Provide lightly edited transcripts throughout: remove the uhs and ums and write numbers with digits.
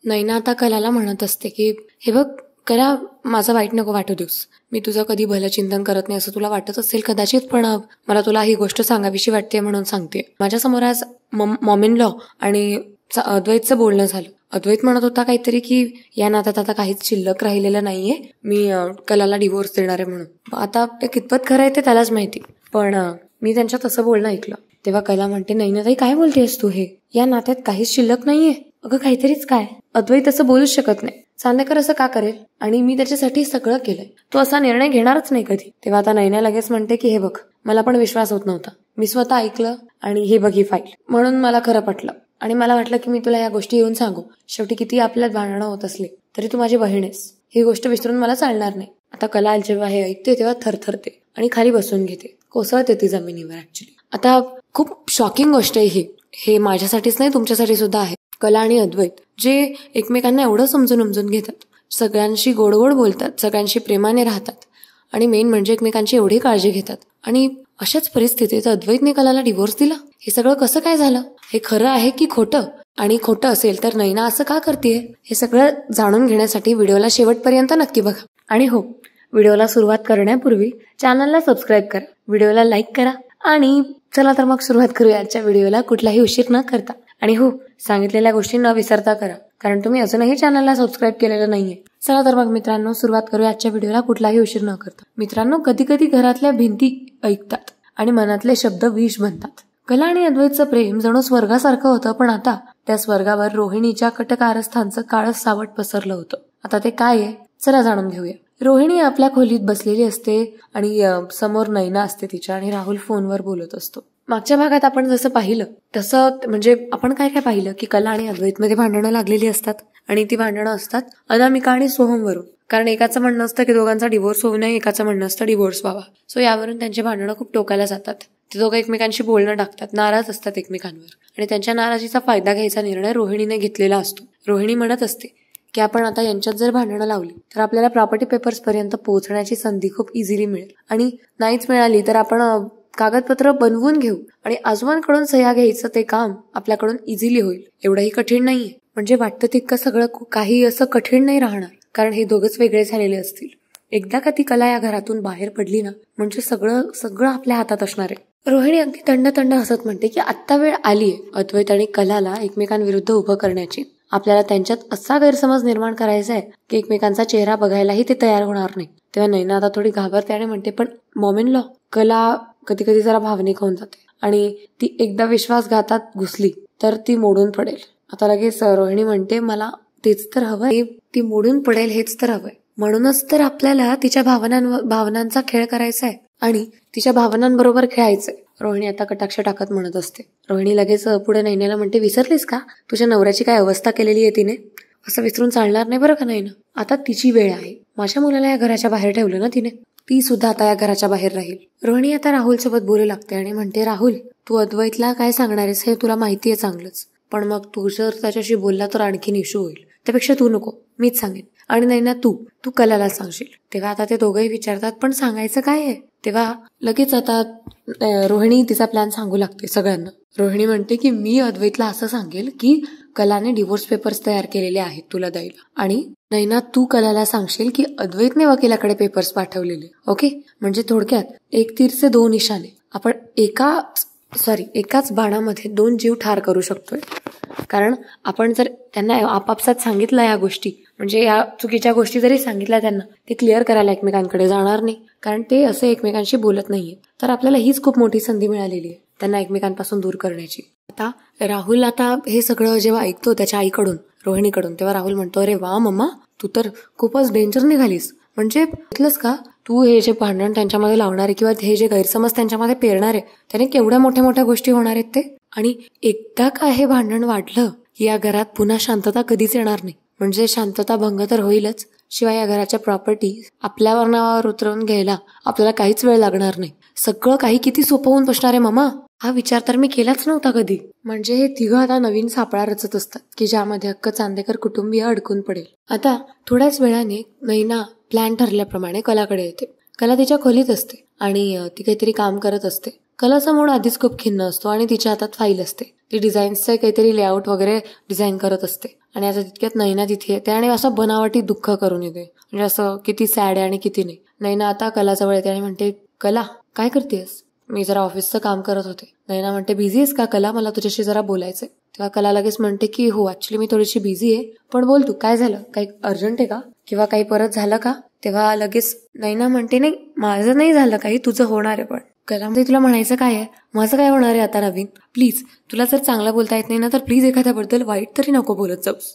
नैना आता कलाला म्हणत असते की हे बघ कला, माझं वाईट नको वाटू देऊस. मी तुझं कधी भलं चिंतन करत नाही असं तुला वाटत असेल कदाचित, पण मला तुला ही गोष्ट सांगावीशी वाटते म्हणून सांगते. माझ्यासमोर आज मॉम इन लॉ आणि अद्वैतचं बोलणं झालं. अद्वैत म्हणत होता काहीतरी की या नात्यात आता काहीच शिल्लक राहिलेलं नाहीये, मी कलाला डिवोर्स देणार आहे म्हणून. आता ते कितपत खरं आहे ते त्यालाच माहिती, पण मी त्यांच्यात असं बोलणं ऐकलं. तेव्हा कला म्हणते, नैनाताई काय बोलतेस तू, हे या नात्यात काहीच शिल्लक नाहीये. अगं काहीतरीच काय. अद्वैत असं बोलूच शकत नाही. चांदेकर असं का करेल, आणि मी त्याच्यासाठी सगळं केलंय. तो असा निर्णय घेणारच नाही कधी. तेव्हा आता नैना लगेच म्हणते की हे बघ, मला पण विश्वास होत नव्हता. मी स्वतः ऐकलं आणि हे बघ ही फाईल, म्हणून मला खरं पटलं आणि मला वाटलं की मी तुला या गोष्टी येऊन सांगू. शेवटी किती आपल्यात भांडणं होत असले तरी तू माझी बहीण आहेस, ही गोष्ट विसरून मला चालणार नाही. आता कला जेव्हा हे ऐकते तेव्हा थरथरते आणि खाली बसून घेते, कोसळते ती जमिनीवर. ऍक्च्युली आता खूप शॉकिंग गोष्ट आहे हे माझ्यासाठीच नाही तुमच्यासाठी सुद्धा आहे. कला आणि अद्वैत जे एकमेकांना एवढं समजून घेतात, सगळ्यांशी गोड गोड बोलतात, सगळ्यांशी प्रेमाने राहतात आणि मेन म्हणजे एकमेकांची एवढी काळजी घेतात. आणि अशाच परिस्थितीत अद्वैतने कलाला डिवोर्स दिला. हे सगळं कसं काय झालं, हे खरं आहे की खोटं, आणि खोटं असेल तर नैना असं का करतेय, हे सगळं जाणून घेण्यासाठी व्हिडिओला शेवटपर्यंत नक्की बघा. आणि हो, व्हिडिओला सुरुवात करण्यापूर्वी चॅनलला सबस्क्राईब करा, व्हिडिओला लाईक करा आणि चला तर मग सुरुवात करूया आजच्या व्हिडिओला कुठलाही उशीर न करता. आणि हो, सांगितलेल्या गोष्टी न विसरता करा, कारण तुम्ही अजूनही चॅनलला सबस्क्राईब केलेलं नाहीये. चला तर मग मित्रांनो, सुरुवात करूया आजच्या व्हिडिओला कुठलाही उशीर न करता. मित्रांनो, कधी कधी घरातल्या भिंती ऐकतात आणि मनातले शब्द विष बनतात. कला आणि अद्वैतचं प्रेम जणू स्वर्गासारखं होतं, पण आता त्या स्वर्गावर रोहिणीच्या कटकारस्थानचं काळच सावट पसरलं होतं. आता ते काय आहे, चला जाणून घेऊया. रोहिणी आपल्या खोलीत बसलेली असते आणि समोर नैना असते तिच्या, आणि राहुल फोनवर बोलत असतो. मागच्या भागात आपण जसं पाहिलं तसं म्हणजे आपण काय काय पाहिलं की कला आणि अद्वैतमध्ये भांडणं लागलेली असतात, आणि ती भांडणं असतात अनामिका आणि सोहमवरून. कारण एकाचं म्हणणं असतं की दोघांचा डिवोर्स होऊ नये, एकाचं म्हणणं असतं डिवोर्स व्हावा. सो यावरून त्यांची भांडणं खूप टोकाला जातात. ते दोघं एकमेकांशी बोलणं टाकतात, नाराज असतात एकमेकांवर, आणि त्यांच्या नाराजीचा फायदा घ्यायचा निर्णय रोहिणीने घेतलेला असतो. रोहिणी म्हणत असते की आपण आता यांच्यात जर भांडणं लावली तर आपल्याला प्रॉपर्टी पेपर्स पर्यंत पोहोचण्याची संधी खूप इझिली मिळेल, आणि नाहीच मिळाली तर आपण कागदपत्र बनवून घेऊ आणि आजोबांकडून सह्या घ्यायचं ते काम आपल्याकडून इझिली होईल. एवढंही कठीण नाहीये, म्हणजे वाटतं तितकं सगळं काही असं कठीण नाही राहणार, कारण हे दोघंच वेगळे झालेले असतील. एकदा का ती कला या घरातून बाहेर पडली ना, म्हणजे सगळं आपल्या हातात असणार आहे. रोहिणी अगदी तंड हसत म्हणते की आत्ता वेळ आलीये अद्वैत आणि कलाला एकमेकांविरुद्ध उभं करण्याची. आपल्याला त्यांच्यात असा गैरसमज निर्माण करायचा आहे की एकमेकांचा चेहरा बघायलाही ते तयार होणार नाही. तेव्हा नैना आता थोडी घाबरते आणि म्हणते, पण मॉम इन लॉ, कला कधी कधी जरा भावनिक होऊन जाते आणि ती एकदा विश्वासघातात घुसली तर ती मोडून पडेल. आता लगेच रोहिणी म्हणते, मला तेच तर हवंय, ती मोडून पडेल हेच तर हवंय. म्हणूनच तर आपल्याला तिच्या भावनांचा खेळ करायचा आहे आणि तिच्या भावनांबरोबर खेळायचंय. रोहिणी आता कटाक्ष टाकत म्हणत असते. रोहिणी लगेच पुढे नैनेला म्हणते, विसरलीस का तुझ्या नवऱ्याची काय अवस्था केलेली आहे तिने, असं विसरून चालणार नाही बरं का नैना. आता तिची वेळ आहे. माझ्या मुलाला या घराच्या बाहेर ठेवलं ना तिने, ती सुद्धा आता या घराच्या बाहेर राहील. रोहिणी आता राहुल सोबत बोलू लागते आणि म्हणते, राहुल तू अद्वैतला काय सांगणार आहेस हे तुला माहितीये चांगलंच, पण मग तू जर त्याच्याशी बोलला तर आणखीन इश्यू होईल. त्यापेक्षा तू नको, मीच सांगेन. आणि नैना तू कलाला सांगशील. तेव्हा आता ते दोघंही विचारतात, पण सांगायचं काय आहे. तेव्हा लगेच आता रोहिणी तिचा प्लॅन सांगू लागते सगळ्यांना. रोहिणी म्हणते की मी अद्वैतला असं सांगेल की कलाने डिवोर्स पेपर्स तयार केलेले आहेत तुला द्यायला, आणि नैना तू कलाला सांगशील की अद्वैतने वकिलाकडे पेपर्स पाठवलेले. ओके, म्हणजे थोडक्यात एक तीरचे दोन निशाणे. आपण एकाच बाणामध्ये दोन जीव ठार करू शकतोय. कारण आपण जर त्यांना आपापसात सांगितलं या गोष्टी, म्हणजे या चुकीच्या गोष्टी जरी सांगितल्या त्यांना, ते क्लिअर करायला एकमेकांकडे जाणार नाही, कारण ते असं एकमेकांशी बोलत नाहीये. तर आपल्याला हीच खूप मोठी संधी मिळालेली आहे त्यांना एकमेकांपासून दूर करण्याची. आता राहुल आता हे सगळं जेव्हा ऐकतो त्याच्या आईकडून, रोहिणीकडून, तेव्हा राहुल म्हणतो, अरे वा मम्मा, तू तर खूपच डेंजर निघालीस. म्हणजे म्हटलंस का तू हे जे भांडण त्यांच्यामध्ये लावणार आहे किंवा हे जे गैरसमज त्यांच्यामध्ये पेरणार आहे त्याने केवढ्या मोठ्या गोष्टी होणार आहेत ते. आणि एकदा का हे भांडण वाढलं की या घरात पुन्हा शांतता कधीच येणार नाही. म्हणजे शांतता भंग तर होईलच, शिवाय या घराच्या प्रॉपर्टी आपल्यावर नावावर उतरवून घ्यायला आपल्याला काहीच वेळ लागणार नाही. सगळं काही किती सोपं होऊन बसणार आहे मामा. हा विचार तर मी केलाच नव्हता कधी. म्हणजे हे तिघं आता नवीन सापळा रचत असतात की ज्यामध्ये अख्खं चांदेकर कुटुंबीय अडकून पडेल. आता थोड्याच वेळाने नैना प्लॅन ठरल्याप्रमाणे कलाकडे येते. कला तिच्या खोलीत असते आणि ती काहीतरी काम करत असते. कलाचा मूड आधीच खूप खिन्न असतो आणि तिच्या हातात फाईल असते. ती डिझाईन्सचं काहीतरी लेआउट वगैरे डिझाईन करत असते आणि आता तितक्यात नैना तिथे येते आणि असं बनावटी दुःख करून येते. म्हणजे असं किती सॅड आहे आणि किती नाही. नैना आता कलाजवळ येते आणि म्हणते, कला काय करतेस? मी जरा ऑफिसचं काम करत होते. नैना म्हणते, बिझी आहेस का कला? मला तुझ्याशी जरा बोलायचंय. तेव्हा कला लगेच म्हणते की हो ऍक्च्युली मी थोडीशी बिझी आहे, पण बोल तू, काय झालं? काही अर्जंट आहे का? किंवा काही परत झालं का? तेव्हा लगेच नैना म्हणते, नाही माझं नाही झालं काही, तुझं होणार आहे. पण कला म्हणते, तुला म्हणायचं काय आहे? माझं काय होणार आहे आता नवीन? प्लीज, तुला जर चांगलं बोलता येत नाही ना तर प्लीज एखाद्याबद्दल वाईट तरी नको बोलत जाऊस.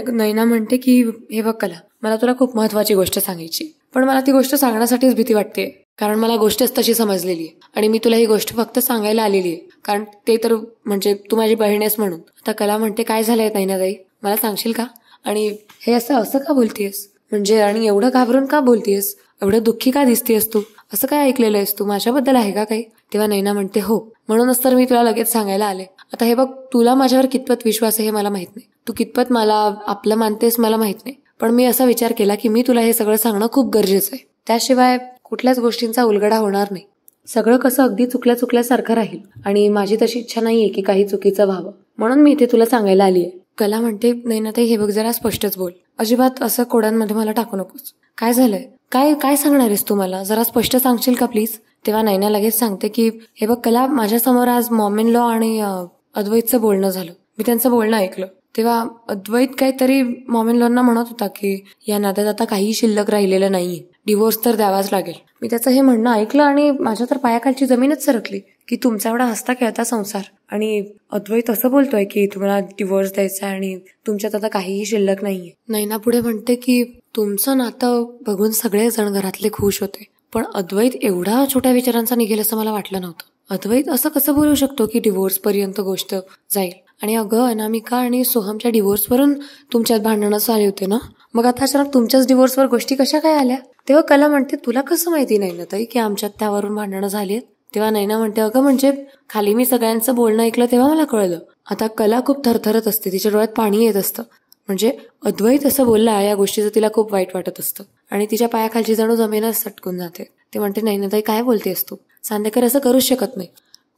नैना म्हणते की हे बघ कला, मला तुला खूप महत्वाची गोष्ट सांगायची, पण मला ती गोष्ट सांगण्यासाठीच भीती वाटते, कारण मला गोष्टच तशी समजलेली आहे आणि मी तुला ही गोष्ट फक्त सांगायला आलेली आहे, कारण ते तर म्हणजे तू माझी बहीण आहेस म्हणून. आता कला म्हणते, काय झालंय नैनाताई, मला सांगशील का? आणि हे असं का बोलतेस? म्हणजे आणि एवढं घाबरून का बोलतेस? एवढं दुःखी का दिसतेस तू? असं काय ऐकलेलं आहेस तू? माझ्याबद्दल आहे का काही? तेव्हा नैना म्हणते, हो म्हणूनच तर मी तुला लगेच सांगायला आले. आता हे बघ, तुला माझ्यावर कितपत विश्वास आहे हे मला माहित नाही, तू कितपत मला आपलं मानतेस मला माहित नाही, पण मी असा विचार केला की मी तुला हे सगळं सांगणं खूप गरजेचं आहे. त्याशिवाय कुठल्याच गोष्टींचा उलगडा होणार नाही. सगळं कसं अगदी चुकल्यासारखं राहील आणि माझी तशी इच्छा नाहीये की काही चुकीचं व्हावं, म्हणून मी इथे तुला सांगायला आली आहे. कला म्हणते, नैनाताई हे बघ, जरा स्पष्टच बोल, अजिबात असं कोड्यांमध्ये मला टाकू नकोस. काय झालंय? काय सांगणार आहेस तू मला? जरा स्पष्ट सांगशील का प्लीज? तेव्हा नैना लगेच सांगते की हे बघ कला, माझ्यासमोर आज मॉम इन लॉ आणि अद्वैतचं बोलणं झालं. मी त्यांचं बोलणं ऐकलं. तेव्हा अद्वैत काहीतरी मॉम इन लॉना म्हणत होता की या नात्यात आता काही शिल्लक राहिलेलं नाहीये, डिवोर्स तर द्यावाच लागेल. मी त्याचं हे म्हणणं ऐकलं आणि माझ्या तर पायाखालची जमीनच सरकली की तुमचा एवढा हसता खेळता संसार आणि अद्वैत असं बोलतोय की तुम्हाला डिवोर्स द्यायचा आणि तुमच्यात आता काहीही शिल्लक नाहीये. नैना पुढे म्हणते की तुमचं नातं बघून सगळेजण घरातले खुश होते, पण अद्वैत एवढा छोट्या विचारांचा निघेल असं मला वाटलं नव्हतं. अद्वैत असं कसं बोलू शकतो की डिवोर्स पर्यंत गोष्ट जाईल? आणि अगं अनामिका आणि सोहमच्या डिवोर्सवरून तुमच्यात भांडणं झाली होते ना, मग आता अचानक तुमच्याच डिवोर्सवर गोष्टी कशा काय आल्या? तेव्हा कला म्हणते, तुला कसं माहिती नैना ताई की आमच्यात त्यावरून भांडणं झाली आहेत? तेव्हा नैना म्हणते, अगं म्हणजे खाली मी सगळ्यांचं बोलणं ऐकलं तेव्हा मला कळलं. आता कला खूप थरथरत असते, तिच्या डोळ्यात पाणी येत असतं. म्हणजे अद्वैत असं बोलला या गोष्टीचं तिला खूप वाईट वाटत असतं आणि तिच्या पायाखालची जणू जमीनच सटकून जाते. ते म्हणते, नैनाताई काय बोलतेस तू? चांदेकर असं करूच शकत नाही.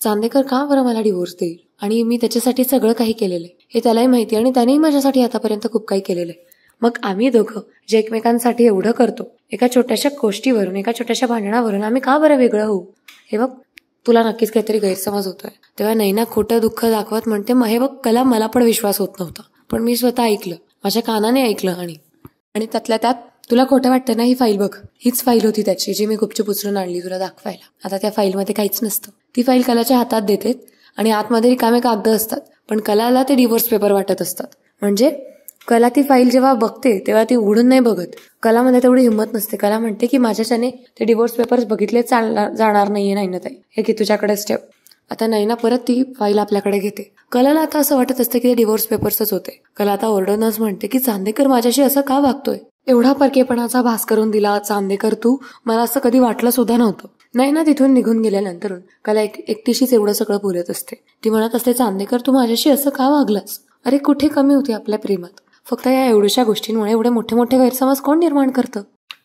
चांदेकर का बरं मला डिवोर्स देईल? आणि मी त्याच्यासाठी सगळं काही केलेलं आहे हे त्यालाही माहिती आणि त्यानेही माझ्यासाठी आतापर्यंत खूप काही केलेलं आहे. मग आम्ही दोघं जे एकमेकांसाठी एवढं करतो, एका छोट्याशा गोष्टीवरून, एका छोट्याशा भांडणावरून आम्ही का बरं वेगळं होऊ? हे बघ, तुला नक्कीच काहीतरी गैरसमज होतोय. तेव्हा नैना खोटं दुःख दाखवत म्हणते, हे बघ कला, मला पण विश्वास होत नव्हता, पण मी स्वतः ऐकलं, माझ्या कानाने ऐकलं आणि त्यातल्या त्यात तुला खोटं वाटतं ना, ही फाईल बघ, हीच फाईल होती त्याची जी मी गुपचूप उचलून आणली तुला दाखवायला. आता त्या फाईलमध्ये काहीच नसतं. ती फाईल कलाच्या हातात देते आणि आतमध्ये रिकामे कागद असतात, पण कलाला ते डिवोर्स पेपर वाटत असतात. म्हणजे कला ती फाईल जेव्हा बघते तेव्हा ती उघडून नाही बघत. कलामध्ये तेवढी हिंमत नसते. कला म्हणते की माझ्याच्याने ते डिवोर्स पेपर्स बघितले जाणार नाहीये नैनाताई, हे की तुझ्याकडेच ठेव. आता नैना परत ती फाईल आपल्याकडे घेते. कलाला आता असं वाटत असतं की ते डिवोर्स पेपर्सच होते. कला आता ओरडूनच म्हणते की चांदेकर माझ्याशी असं का वागतोय? एवढा परकेपणाचा भास करून दिला चांदेकर तू, मला असं कधी वाटलं सुद्धा नव्हतं. नैना तिथून निघून गेल्यानंतर कला एकटीशीच एवढं सगळं बोलत असते. ती म्हणत असते, चांदेकर तू माझ्याशी असं का वागलास? अरे कुठे कमी होती आपल्या प्रेमात? फक्त या एवढ्याशा गोष्टींमुळे एवढे मोठे मोठे गैरसमज कोण निर्माण करतं?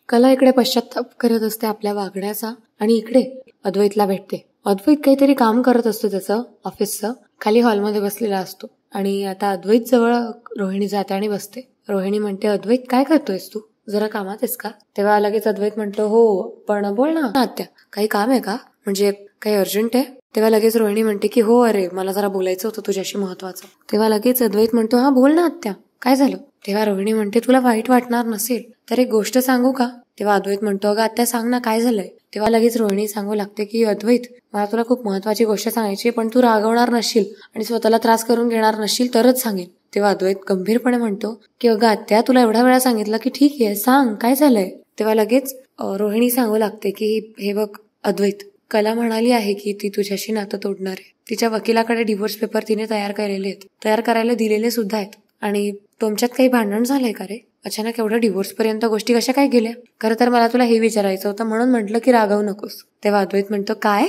कला इकडे पश्चाताप करत असते आपल्या वागण्याचा आणि इकडे अद्वैतला भेटते. अद्वैत काहीतरी काम करत असतो त्याचं ऑफिसचं, खाली हॉलमध्ये बसलेला असतो आणि आता अद्वैत जवळ रोहिणी जाते आणि बसते. रोहिणी म्हणते, अद्वैत काय करतोयस तू? जरा कामात आहेस का? तेव्हा लगेच अद्वैत म्हणतो, हो पण बोल ना आत्या, काही काम आहे का? म्हणजे काही अर्जंट आहे? तेव्हा लगेच रोहिणी म्हणते की हो, अरे मला जरा बोलायचं होतं तुझ्याशी महत्वाचं. तेव्हा लगेच अद्वैत म्हणतो, हा बोल ना आत्या, काय झालं? तेव्हा रोहिणी म्हणते, तुला वाईट वाटणार नसेल तर एक गोष्ट सांगू का? तेव्हा अद्वैत म्हणतो, अगं आत्या सांग ना, काय झालंय? तेव्हा लगेच रोहिणी सांगू लागते की अद्वैत, मला तुला खूप महत्वाची गोष्ट सांगायची, पण तू रागवणार नसशील आणि स्वतःला त्रास करून घेणार नसशील तरच सांगेन. तेव्हा अद्वैत गंभीरपणे म्हणतो की अगं आत्या, तुला एवढा वेळा सांगितलं की ठीक आहे सांग, काय झालंय? तेव्हा लगेच रोहिणी सांगू लागते की हे बघ अद्वैत, कला म्हणाली आहे की ती तुझ्याशी नातं तोडणार आहे. तिच्या वकिलाकडे डिवोर्स पेपर तिने तयार करायला दिलेले सुद्धा आहेत आणि तुमच्यात काही भांडण झालंय का रे? अचानक एवढं डिवोर्स पर्यंत गोष्टी कशा काय गेल्या? खरं तर मला तुला हे विचारायचं होतं म्हणून म्हटलं की रागवू नकोस. तेव्हा अद्वैत म्हणतो, काय?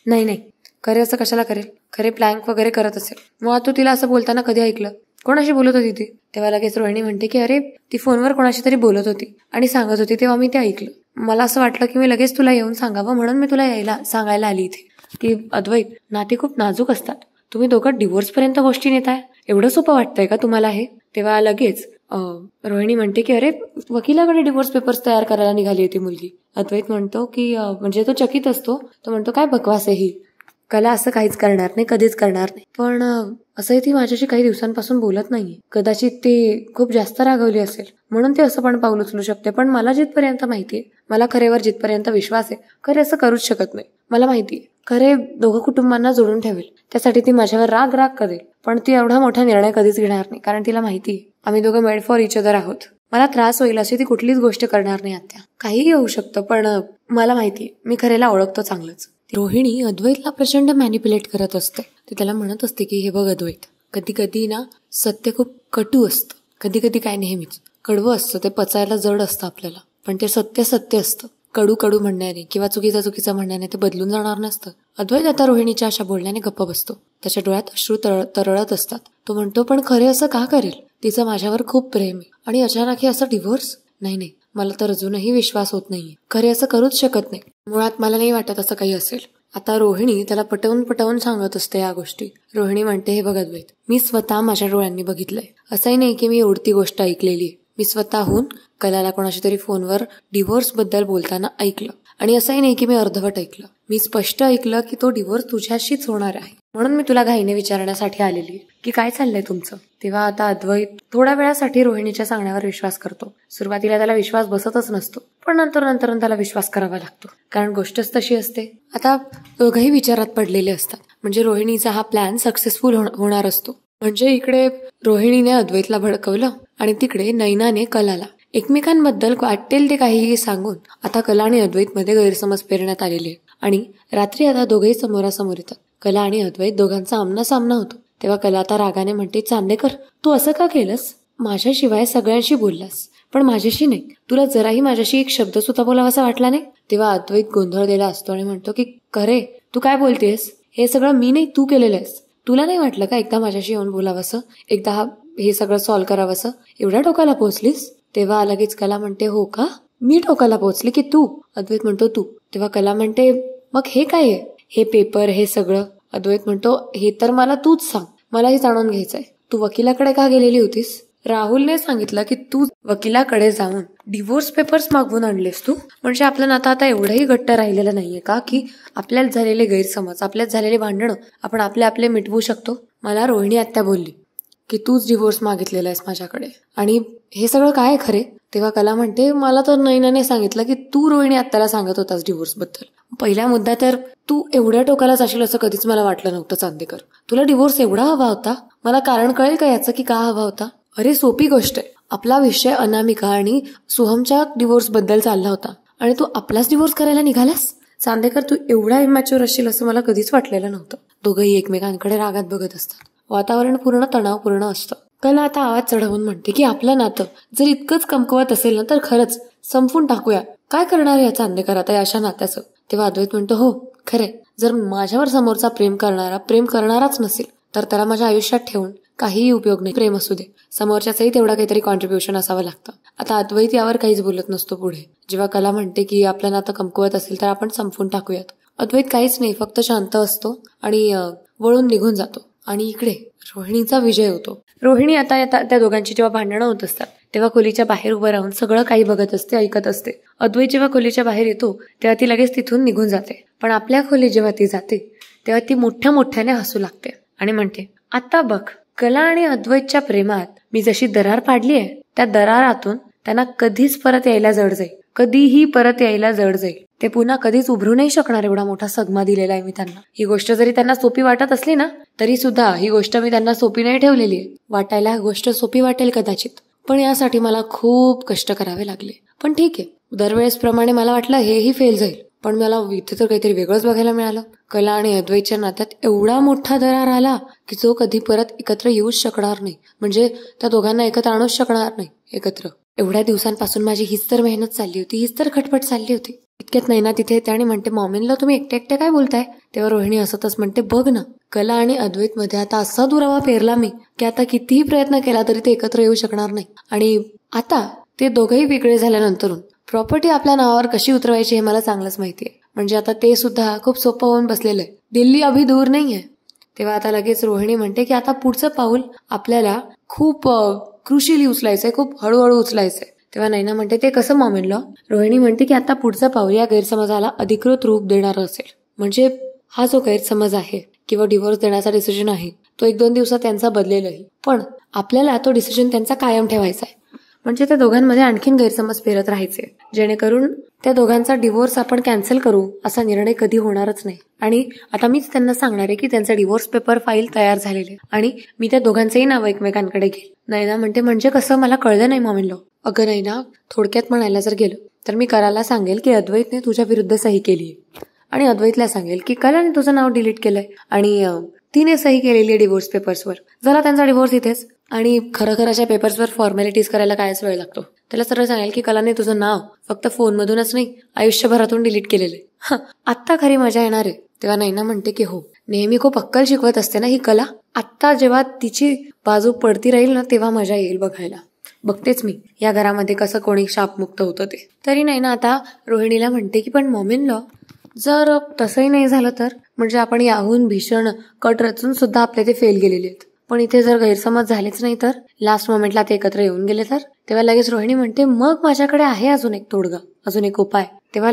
नाही खरे असं कशाला करेल? खरे प्लॅंक वगैरे करत असेल. मग तू तिला असं बोलताना कधी ऐकलं? कोणाशी बोलत होती ती? तेव्हा लगेच रोहिणी म्हणते की अरे ती फोनवर कोणाशी तरी बोलत होती आणि सांगत होती तेव्हा मी ते ऐकलं. मला असं वाटलं की मी लगेच तुला येऊन सांगावं म्हणून मी तुला सांगायला आली इथे. की अद्वैत, नाती खूप नाजूक असतात. तुम्ही दोघं डिव्होर्सपर्यंत गोष्टी नेताय. एवढं सोपं वाटतंय का तुम्हाला हे? तेव्हा लगेच रोहिणी म्हणते की अरे, वकिलाकडे डिव्होर्स पेपर्स तयार करायला निघाली होती मुलगी. अद्वैत म्हणतो की म्हणजे तो चकित असतो. तो म्हणतो काय बकवास आहे ही. कला असं काहीच करणार नाही, कधीच करणार नाही. पण असंही ती माझ्याशी काही दिवसांपासून बोलत नाहीये. कदाचित ती खूप जास्त रागवली असेल म्हणून ती असं पण पाऊल उचलू शकते. पण मला जिथपर्यंत माहितीये, मला खरेवर जिथपर्यंत विश्वास आहे, खरे असं करूच शकत नाही. मला माहितीये खरे दोघं कुटुंबांना जोडून ठेवेल. त्यासाठी ती माझ्यावर राग करेल, पण ती एवढा मोठा निर्णय कधीच घेणार नाही. कारण तिला माहितीये आम्ही दोघं मेड फॉर इच अदर आहोत. मला त्रास होईल अशी ती कुठलीच गोष्ट करणार नाही आत्या. काहीही होऊ शकतं, पण मला माहितीये मी खरेला ओळखतो चांगलंच. रोहिणी अद्वैतला प्रचंड मॅनिप्युलेट करत असते. ती त्याला म्हणत असते की हे बघ अद्वैत, कधी कधी ना सत्य खूप कटू असतं. कधी कधी काय नेहमीच कडवं असतं, ते पचायला जड असतं आपल्याला. पण ते सत्य सत्य असतं. कडू कडू म्हणण्याने किंवा चुकीचं म्हणण्याने ते बदलून जाणार नसतं. अद्वैत आता रोहिणीच्या अशा बोलण्याने गप्प बसतो. त्याच्या डोळ्यात अश्रू तरळत असतात. तो म्हणतो पण खरे असं का करेल? तिचं माझ्यावर खूप प्रेम आहे आणि अचानक हे असं डिव्होर्स? नाही, मला तर अजूनही विश्वास होत नाहीये. खरे असं करूच शकत नाही. मुळात मला नाही वाटत असं काही असेल. आता रोहिणी त्याला पटवून सांगत असते या गोष्टी. रोहिणी म्हणते हे बघ अद्वैत, मी स्वतः माझ्या डोळ्यांनी बघितलंय. असंही नाही की मी उडती गोष्ट ऐकलेली आहे. मी स्वतःहून कलाला कोणाशी तरी फोनवर डिव्होर्स बद्दल बोलताना ऐकलं. आणि असंही नाही की मी अर्धवट ऐकलं. मी स्पष्ट ऐकलं की तो डिव्होर्स तुझ्याशीच होणार आहे. म्हणून मी तुला घाईने विचारण्यासाठी आलेली की काय चाललंय तुमचं. तेव्हा आता अद्वैत थोड्या वेळासाठी रोहिणीच्या सांगण्यावर विश्वास करतो. सुरुवातीला त्याला विश्वास बसतच नसतो, पण नंतर त्याला विश्वास करावा लागतो. कारण गोष्टच तशी असते. आता दोघंही विचारात पडलेले असतात. म्हणजे रोहिणीचा हा प्लॅन सक्सेसफुल होणार असतो. म्हणजे इकडे रोहिणीने अद्वैतला भडकवलं आणि तिकडे नैनाने कलाला. एकमेकांबद्दल वाटेल ते काहीही सांगून आता कला आणि अद्वैत मध्ये गैरसमज पेरण्यात आलेले आहे. आणि रात्री आता दोघेही समोरासमोर येतात. कला आणि अद्वैत दोघांचा आमना होतो. तेव्हा कला आता रागाने म्हणते, चांदेकर तू असं का केलंस? माझ्याशिवाय सगळ्यांशी बोललास, पण माझ्याशी नाही. तुला जराही माझ्याशी एक शब्द सुद्धा बोलावासा वाटला नाही? तेव्हा अद्वैत गोंधळलेला असतो आणि म्हणतो की खरे तू काय बोलतेस? हे सगळं मी नाही, तू केलेलं आहेस. तुला नाही वाटलं का एकदा माझ्याशी येऊन बोलावंसं, एकदा हे सगळं सॉल्व्ह करावंसं? एवढ्या टोकाला पोहोचलीस? तेव्हा लगेच कला म्हणते हो का? मी टोकाला पोहोचले की तू? अद्वैत म्हणतो तू. तेव्हा कला म्हणते मग हे काय आहे? हे पेपर, हे सगळं? अद्वैत म्हणतो हे तर मला तूच सांग, मलाही जाणून घ्यायचंय. तू वकिलाकडे का गेलेली होतीस? राहुलने सांगितलं की तू वकिलाकडे जाऊन डिव्होर्स पेपर्स मागवून आणलेस तू. म्हणजे आपलं नातं आता एवढंही घट्ट राहिलेलं नाहीये का की आपल्यात झालेले गैरसमज, आपल्यात झालेले भांडणं आपण आपले मिटवू शकतो? मला रोहिणी आत्या बोलली की तूच डिव्होर्स मागितलेला आहेस माझ्याकडे, आणि हे सगळं काय खरे? तेव्हा कला म्हणते मला तर नैनाने सांगितलं की तू रोहिणी आत्याला सांगत होतास डिव्होर्स बद्दल. पहिला मुद्दा तर तू एवढ्या टोकाला जाशील असं कधीच मला वाटलं नव्हतं चांदेकर. तुला डिव्होर्स एवढा हवा होता? मला कारण कळेल का याचं की का हवा होता? अरे सोपी गोष्ट आहे. आपला विषय अनामिका आणि सोहमच्या डिव्होर्स बद्दल चालला होता आणि तू आपलाच डिव्होर्स करायला निघालास? चांदेकर तू एवढा इमॅच्युअर असशील असं मला कधीच वाटलेलं नव्हतं. दोघंही एकमेकांकडे रागात बघत असतात. वातावरण पूर्ण तणावपूर्ण असतं. कला आता आवाज चढवून म्हणते की आपलं नातं जर इतकंच कमकुवत असेल ना तर खरंच संपून टाकूया. काय करणार या चांदेकर आता अशा नात्याचं? तेव्हा अद्वैत म्हणतो हो खरे, जर माझ्यावर समोरचा प्रेम करणाराच नसेल तर त्याला माझ्या आयुष्यात ठेवून काहीही उपयोग नाही. प्रेम असू दे, समोरच्याचंही तेवढा काहीतरी कॉन्ट्रीब्युशन असावं लागतं. आता अद्वैत यावर काहीच बोलत नसतो पुढे. जेव्हा कला म्हणते की आपलं नातं कमकुवत असेल तर आपण संपवून टाकूयात, अद्वैत काहीच नाही, फक्त शांत असतो आणि वळून निघून जातो. आणि इकडे रोहिणीचा विजय होतो. रोहिणी आता त्या दोघांची जेव्हा भांडणं होत असतात तेव्हा खोलीच्या बाहेर उभं राहून सगळं काही बघत असते, ऐकत असते. अद्वैत जेव्हा खोलीच्या बाहेर येतो तेव्हा ती लगेच तिथून निघून जाते. पण आपल्या खोलीत जेव्हा ती जाते तेव्हा ती मोठ्याने हसू लागते आणि म्हणते आता बघ, कला आणि अद्वैतच्या प्रेमात मी जशी दरार पाडली आहे त्या दरारातून त्यांना कधीच परत यायला जड जाईल. ते पुन्हा कधीच उभरू नाही शकणार. एवढा मोठा सदमा दिलेला आहे मी त्यांना. ही गोष्ट जरी त्यांना सोपी वाटत असली ना तरी सुद्धा ही गोष्ट मी त्यांना सोपी नाही ठेवलेली आहे. वाटायला ही गोष्ट सोपी वाटेल कदाचित, पण यासाठी मला खूप कष्ट करावे लागले. पण ठीक आहे, दरवेळेस प्रमाणे मला वाटलं हेही फेल जाईल, पण मला इथे तर काहीतरी वेगळंच बघायला मिळालं. कला आणि अद्वैतच्या नात्यात एवढा मोठा दरार आला की जो कधी परत एकत्र येऊच शकणार नाही. म्हणजे त्या दोघांना एकत्र आणूच शकणार नाही एकत्र. एवढ्या दिवसांपासून माझी हीच तर मेहनत चालली होती, हीच तर खटपट चालली होती. इतक्यात नैना तिथे येते आणि म्हणते मॉमींला तुम्ही एकटे काय बोलताय? तेव्हा रोहिणी हसतच म्हणते बघ ना, कला आणि अद्वैत मध्ये आता असा दुरावा पेरला मी की आता कितीही प्रयत्न केला तरी ते एकत्र येऊ शकणार नाही. आणि आता ते दोघंही वेगळे झाल्यानंतर प्रॉपर्टी आपल्या नावावर कशी उतरवायची हे मला चांगलंच माहितीये. म्हणजे आता ते सुद्धा खूप सोपं होऊन बसलेलं आहे. दिल्ली अभि दूर नाहीये. तेव्हा आता लगेच रोहिणी म्हणते की आता पुढचं पाऊल आपल्याला खूप क्रुशियली उचलायचंय, खूप हळूहळू उचलायचंय. तेव्हा नैना म्हणते ते कसं मॉम इन लॉ? रोहिणी म्हणते की आता पुढचं पाऊल या गैरसमजाला अधिकृत रूप देणार असेल. म्हणजे हा जो गैरसमज आहे किंवा डिव्होर्स देण्याचा डिसिजन आहे तो 1-2 दिवसात त्यांचा बदलेलही, पण आपल्याला तो डिसिजन त्यांचा कायम ठेवायचा आहे. म्हणजे त्या दोघांमध्ये आणखीन गैरसमज फिरत राहायचे, जेणेकरून त्या दोघांचा डिव्होर्स आपण कॅन्सल करू असा निर्णय कधी होणारच नाही. आणि आता मीच त्यांना सांगणार आहे की त्यांचा डिव्होर्स पेपर फाईल तयार झालेले आणि मी त्या दोघांचेही नाव एकमेकांकडे घेईल. नैना म्हणते म्हणजे कसं, मला कळलं नाही मॉम इन लॉ. अगं नैना, थोडक्यात म्हणायला जर गेलं तर मी कराला सांगेल की अद्वैतने तुझ्या विरुद्ध सही केली आहे आणि अद्वैतला सांगेल की कलाने तुझं नाव डिलीट केलंय आणि तिने सही केलेली आहे डिव्होर्स पेपर्सवर. झाला त्यांचा डिव्होर्स इथेच. आणि खरं पेपर्सवर फॉर्मॅलिटीज करायला कायच वेळ लागतो. त्याला सरळ सांगेल की कलाने तुझं नाव फक्त फोनमधूनच नाही आयुष्यभरातून डिलीट केलेलं आहे. आत्ता खरी मजा येणार आहे. तेव्हा नैना म्हणते की हो, नेहमी खूप अक्कल शिकवत असते ना ही कला. आत्ता जेव्हा तिची बाजू पडती राहील ना तेव्हा मजा येईल बघायला. बघतेच मी या घरामध्ये कसं कोणी शापमुक्त होतं ते. तरी नैना आता रोहिणीला म्हणते की पण मॉम इन लॉ, जर तसंही नाही झालं तर म्हणजे आपण याहून भीषण कट रचून सुद्धा आपले ते फेल गेलेले आहेत. पण इथे जर गैरसमज झालेच नाही तर, लास्ट मोमेंटला ते एकत्र येऊन गेले तर? तेव्हा लगेच रोहिणी म्हणते मग माझ्याकडे आहे अजून एक तोडगा, अजून एक उपाय. तेव्हा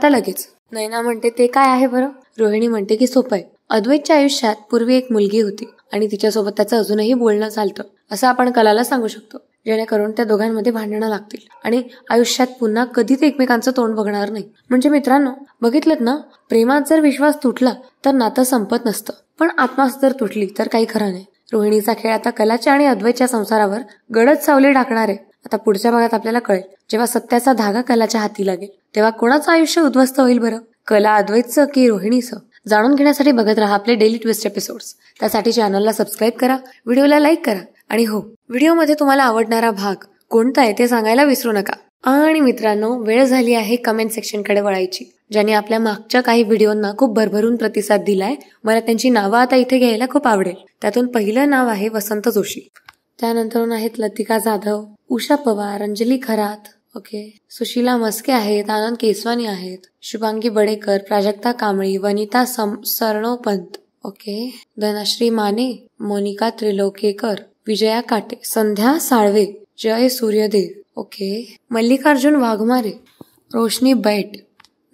लगेच नैना म्हणते ते काय आहे बरं? रोहिणी म्हणते की सोपं आहे. अद्वैतच्या आयुष्यात पूर्वी एक मुलगी होती आणि तिच्यासोबत त्याचं अजूनही बोलणं चालतं असं आपण कलाला सांगू शकतो, जेणेकरून त्या दोघांमध्ये भांडणं लागतील आणि आयुष्यात पुन्हा कधी ते एकमेकांचं तोंड बघणार नाही. म्हणजे मित्रांनो, बघितलं ना, प्रेमात जर विश्वास तुटला तर नातं संपत नसतं, पण आत्मास जर तुटली तर काही खरं नाही. रोहिणीचा खेळ आता कलाच्या आणि अद्वैतच्या संसारावर गडद सावली टाकणार आहे. आता पुढच्या भागात आपल्याला कळेल, जेव्हा सत्याचा धागा कलाच्या हाती लागेल तेव्हा कोणाचं आयुष्य उद्ध्वस्त होईल बरं? कला अद्वैतचं की रोहिणीचं? जाणून घेण्यासाठी बघत राहा आपले डेली ट्विस्ट एपिसोड्स. त्यासाठी चॅनलला सबस्क्राईब करा, व्हिडिओला लाईक करा आणि हो, व्हिडिओमध्ये तुम्हाला आवडणारा भाग कोणता आहे ते सांगायला विसरू नका. आणि मित्रांनो, वेळ झाली आहे कमेंट सेक्शनकडे वळायची, ज्यांनी आपल्या मागच्या काही व्हिडिओंना खूप भरभरून प्रतिसाद दिलाय. मला त्यांची नावं आता इथे घ्यायला खूप आवडेल. त्यातून पहिलं नाव आहे वसंत जोशी, त्यानंतर आहेत लतिका जाधव, उषा पवार, अंजली खरात, ओके, सुशीला मस्के आहेत, आनंद केसवानी आहेत, शुभांगी बडेकर, प्राजक्ता कांबळी, वनिता सरनोपंत, ओके, धनश्री माने, मोनिका त्रिलोकेकर, विजया काटे, संध्या साळवे, जय सूर्यदेव, ओके, मल्लिकार्जुन वाघमारे, रोशनी बैट,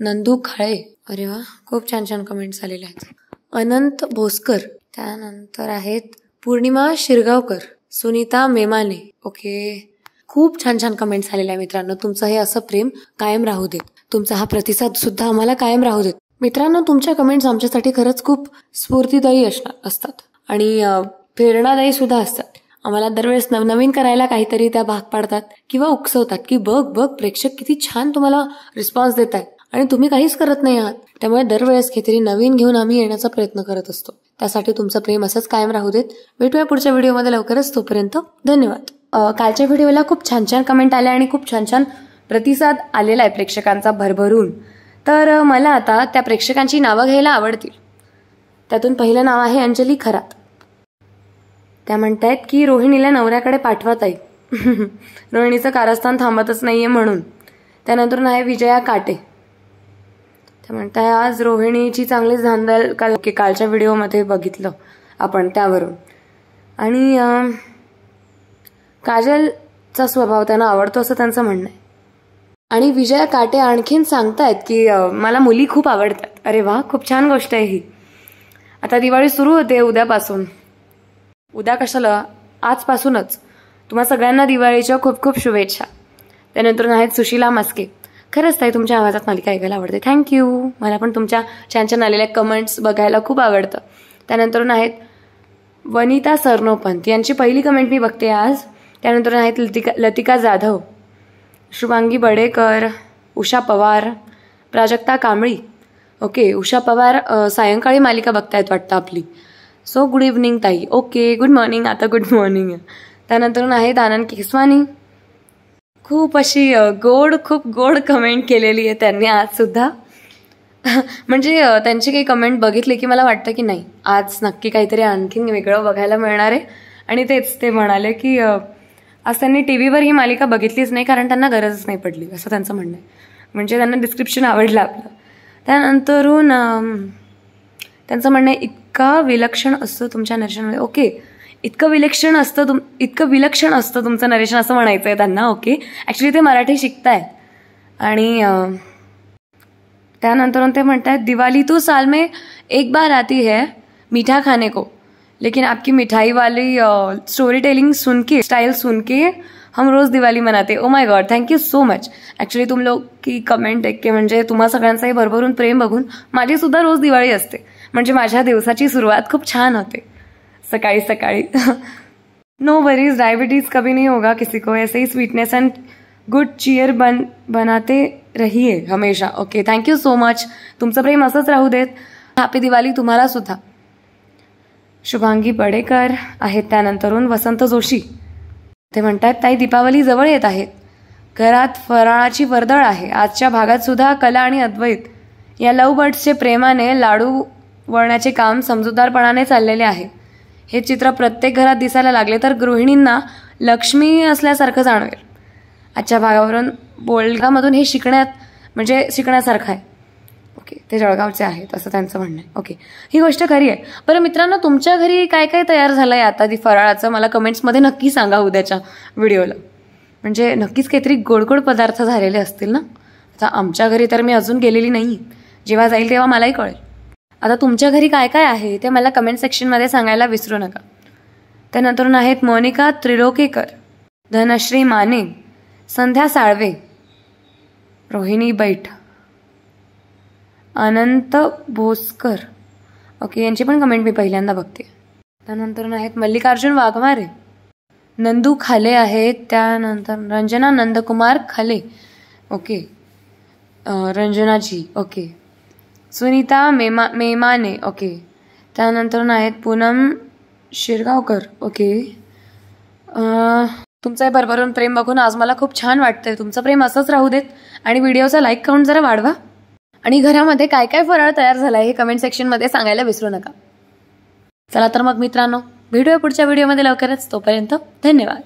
नंदू खाळे. अरे वा, खूप छान छान कमेंट्स आलेले आहेत. अनंत भोसकर, त्यानंतर आहेत पूर्णिमा शिरगावकर, सुनीता मेमाने, ओके. खूप छान छान कमेंट्स आलेले आहे मित्रांनो. तुमचं हे असं प्रेम कायम राहू देत, तुमचा हा प्रतिसाद सुद्धा आम्हाला कायम राहू देत. मित्रांनो, तुमच्या कमेंट्स आमच्यासाठी खरंच खूप स्फूर्तिदायी असतात आणि प्रेरणादायी सुद्धा असतात. आम्हाला दरवेळेस नवनवीन करायला काहीतरी त्या भाग पाडतात किंवा उकसवतात की बघ प्रेक्षक किती छान तुम्हाला रिस्पॉन्स देत आहेत आणि तुम्ही काहीच करत नाही आहात. त्यामुळे दरवेळेस काहीतरी नवीन घेऊन आम्ही येण्याचा प्रयत्न करत असतो. त्यासाठी तुमचं प्रेम असंच कायम राहू देत. भेटूया पुढच्या व्हिडिओमध्ये लवकरच. तोपर्यंत धन्यवाद. कालच्या व्हिडिओला खूप छान छान कमेंट आल्या आणि खूप छान छान प्रतिसाद आलेला आहे प्रेक्षकांचा भरभरून. तर मला आता त्या प्रेक्षकांची नावं घ्यायला आवडतील. त्यातून पहिलं नाव आहे अंजली खरात. त्या म्हणतायत की रोहिणीला नवऱ्याकडे पाठवत आहे. रोहिणीचं कारस्थान थांबतच नाहीये म्हणून. त्यानंतर आहे विजया काटे. त्या म्हणताय आज रोहिणीची चांगलीच धांदल कालच्या व्हिडिओमध्ये बघितलं आपण त्यावरून. आणि काजलचा स्वभाव त्यांना आवडतो असं त्यांचं म्हणणं आहे. आणि विजया काटे आणखीन सांगतायत की मला मुली खूप आवडतात. अरे वा, खूप छान गोष्ट आहे ही. आता दिवाळी सुरू होते उद्यापासून. उद्या कशाला, आजपासूनच. तुम्हा सगळ्यांना दिवाळीच्या खूप खूप शुभेच्छा. त्यानंतर आहेत सुशीला मस्के. खरंच ताई, तुमच्या आवाजात मालिका ऐकायला आवडते. थँक्यू. मला पण तुमच्या छान छान आलेल्या कमेंट्स बघायला खूप आवडतं. त्यानंतर आहेत वनिता सरनोपंत. यांची पहिली कमेंट मी बघते आज. त्यानंतर आहेत लतिका जाधव, शुभांगी बडेकर, उषा पवार, प्राजक्ता कांबळी. ओके, उषा पवार सायंकाळी मालिका बघतायत वाटतं आपली. सो गुड इव्हनिंग ताई. Okay, good morning. आता गुड मॉर्निंग. त्यानंतर आहेत आनंद केसवानी. खूप अशी खूप गोड कमेंट केलेली आहे त्यांनी आज सुद्धा. म्हणजे त्यांची काही कमेंट बघितली की मला वाटतं की नाही, आज नक्की काहीतरी आणखीन वेगळं बघायला मिळणार आहे. आणि तेच ते म्हणाले की आज त्यांनी टीव्हीवर ही मालिका बघितलीच नाही कारण त्यांना गरजच नाही पडली असं त्यांचं म्हणणं आहे. म्हणजे त्यांना डिस्क्रिप्शन आवडलं आपलं. त्यानंतरून त्यांचं म्हणणं आहे इतका विलक्षण असतं तुमच्या नरेशनमध्ये. ओके, इतकं विलक्षण असतं तुमचं नरेशन असं म्हणायचं आहे त्यांना. ओके, ॲक्च्युली ते मराठी शिकतायत. आणि त्यानंतर ते म्हणत आहेत दिवाली तो साल में एक बार आती है मीठा खाने को, लेकिन आपकी मिठाई वाली स्टोरी टेलिंग स्टाइल सुन के हम रोज दिवाळी मनाते. Oh my God, thank you so much. Actually तुम लोग की कमेंट आहे की म्हणजे तुम्हा सगळ्यांचाही भरभरून प्रेम बघून माझीसुद्धा रोज दिवाळी असते. म्हणजे माझ्या दिवसाची सुरुवात खूप छान होते सकाळी सकाळी. नो वरीज, डायबिटीज कभी नहीं होगा किसी को. ऐसे ही स्वीटनेस एंड गुड चीयर बनाते रहिए हमेशा. Okay, thank you so much. तुमचं प्रेम असंच राहू देत. हॅपी दिवाळी तुम्हाला सुद्धा. शुभांगी बडेकर आहेत. त्यानंतरून वसंत जोशी ते म्हणतात ताई दीपावली जवळ येत आहेत. घरात फराळाची वर्दळ आहे. आजच्या भागात सुद्धा कला आणि अद्वैत या लव्ह बर्ड्सचे प्रेमाने लाडू वळण्याचे काम समजूतदारपणाने चाललेले आहे. हे चित्र प्रत्येक घरात दिसायला लागले तर गृहिणींना लक्ष्मी असल्यासारखं जाणवेल. आजच्या भागावरून बोलगामधून हे शिकण्यासारखं आहे. ओके, ते जळगावचे आहेत असं त्यांचं म्हणणं आहे. ओके, ही गोष्ट खरी आहे. बरं मित्रांनो, तुमच्या घरी काय काय तयार झालं आहे आता फराळाचं मला कमेंट्समध्ये नक्की सांगा उद्याच्या व्हिडिओला. म्हणजे नक्कीच काहीतरी गोड गोड पदार्थ झालेले असतील ना. आता आमच्या घरी तर मी अजून गेलेली नाही. जेव्हा जाईल तेव्हा मलाही कळेल. आता तुमच्या घरी काय काय आहे ते मला कमेंट सेक्शनमध्ये सांगायला विसरू नका. त्यानंतर आहेत मोनिका त्रिलोकेकर, धनश्री माने, संध्या साळवे, रोहिणी बैठ, अनंत भोसकर. ओके, यांची पण कमेंट मी पहिल्यांदा बघते. त्यानंतर आहेत मल्लिकार्जुन वाघमारे, नंदू खाले आहेत. त्यानंतर रंजना नंदकुमार खाले. ओके, रंजनाजी. ओके, सुनीता मेमाने. ओके, त्यानंतर आहेत पूनम शिरगावकर. ओके, तुमचं भरभरून प्रेम बघून आज मला खूप छान वाटतंय. तुमचं प्रेम असंच राहू देत आणि व्हिडिओचा लाईक काउंट जरा वाढवा. आणि घरामध्ये काय काय फराळ तयार झाला आहे हे कमेंट सेक्शनमध्ये सांगायला विसरू नका. चला तर मग मित्रांनो, भेटूया पुढच्या व्हिडिओमध्ये लवकरच. तोपर्यंत धन्यवाद.